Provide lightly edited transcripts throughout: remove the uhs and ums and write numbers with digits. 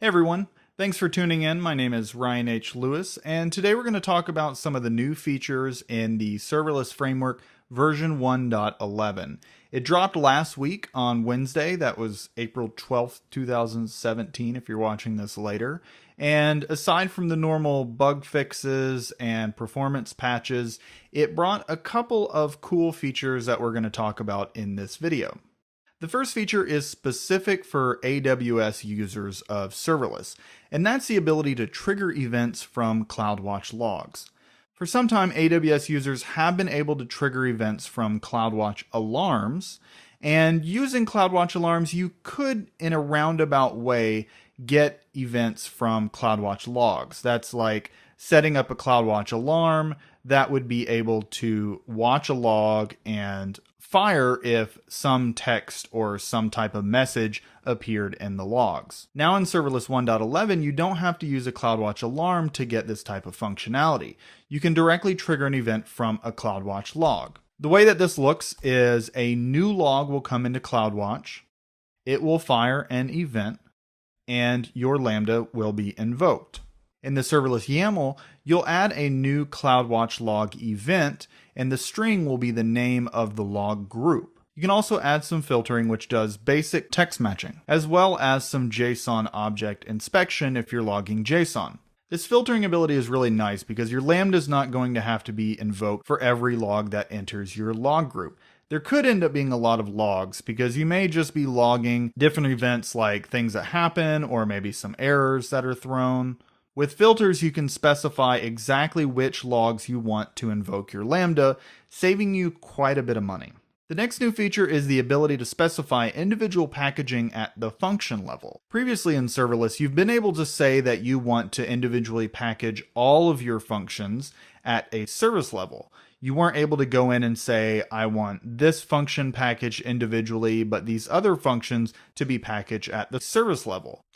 Hey everyone, thanks for tuning in. My name is Ryan H. Lewis, and today we're going to talk about some of the new features in the serverless framework version 1.11. It dropped last week on Wednesday, that was April 12th, 2017, if you're watching this later. And aside from the normal bug fixes and performance patches, it brought a couple of cool features that we're going to talk about in this video. The first feature is specific for AWS users of serverless, and that's the ability to trigger events from CloudWatch logs. For some time, AWS users have been able to trigger events from CloudWatch alarms, and using CloudWatch alarms, you could, in a roundabout way, get events from CloudWatch logs. That's like setting up a CloudWatch alarm that would be able to watch a log and fire if some text or some type of message appeared in the logs. Now in Serverless 1.11, you don't have to use a CloudWatch alarm to get this type of functionality. You can directly trigger an event from a CloudWatch log. The way that this looks is a new log will come into CloudWatch, it will fire an event, and your Lambda will be invoked. In the serverless YAML, you'll add a new CloudWatch log event, and the string will be the name of the log group. You can also add some filtering, which does basic text matching, as well as some JSON object inspection if you're logging JSON. This filtering ability is really nice because your Lambda is not going to have to be invoked for every log that enters your log group. There could end up being a lot of logs because you may just be logging different events like things that happen or maybe some errors that are thrown. With filters, you can specify exactly which logs you want to invoke your Lambda, saving you quite a bit of money. The next new feature is the ability to specify individual packaging at the function level. Previously in serverless, you've been able to say that you want to individually package all of your functions at a service level. You weren't able to go in and say, I want this function packaged individually, but these other functions to be packaged at the service level.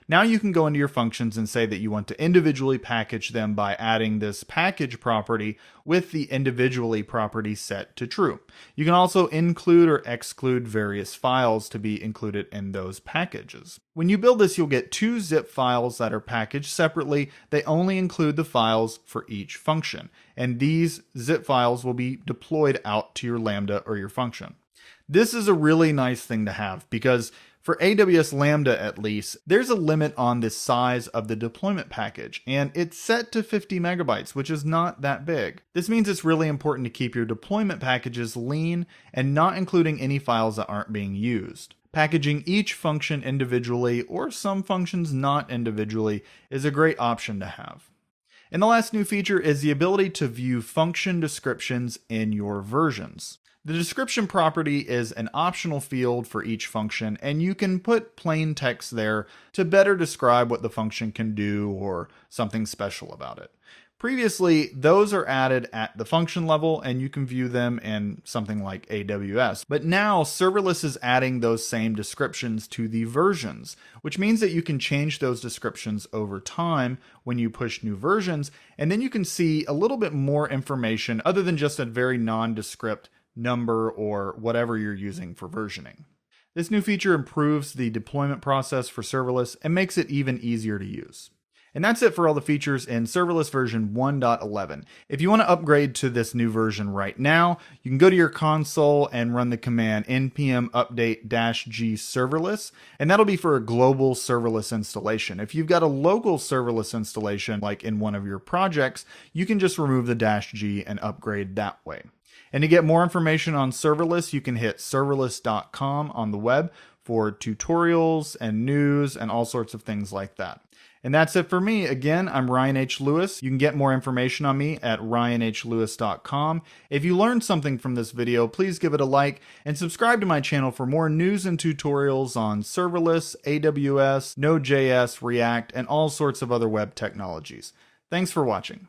Now you can go into your functions and say that you want to individually package them by adding this package property with the individually property set to true. You can also include or exclude various files to be included in those packages. When you build this, you'll get two zip files that are packaged separately. They only include the files for each function, and these zip files will be deployed out to your Lambda or your function. This is a really nice thing to have because for AWS Lambda at least, there's a limit on the size of the deployment package, and it's set to 50 megabytes, which is not that big. This means it's really important to keep your deployment packages lean and not including any files that aren't being used. Packaging each function individually, or some functions not individually, is a great option to have. And the last new feature is the ability to view function descriptions in your versions. The description property is an optional field for each function, and you can put plain text there to better describe what the function can do or something special about it. Previously, those are added at the function level, and you can view them in something like AWS. But now, serverless is adding those same descriptions to the versions, which means that you can change those descriptions over time when you push new versions, and then you can see a little bit more information other than just a very nondescript number or whatever you're using for versioning. This new feature improves the deployment process for serverless and makes it even easier to use. And that's it for all the features in serverless version 1.11. If you want to upgrade to this new version right now, you can go to your console and run the command npm update-g serverless, and that'll be for a global serverless installation. If you've got a local serverless installation, like in one of your projects, you can just remove the -g and upgrade that way. And to get more information on serverless, you can hit serverless.com on the web for tutorials and news and all sorts of things like that. And that's it for me. Again, I'm Ryan H. Lewis. You can get more information on me at ryanhlewis.com. If you learned something from this video, please give it a like and subscribe to my channel for more news and tutorials on serverless, AWS, node.js, React, and all sorts of other web technologies. Thanks for watching.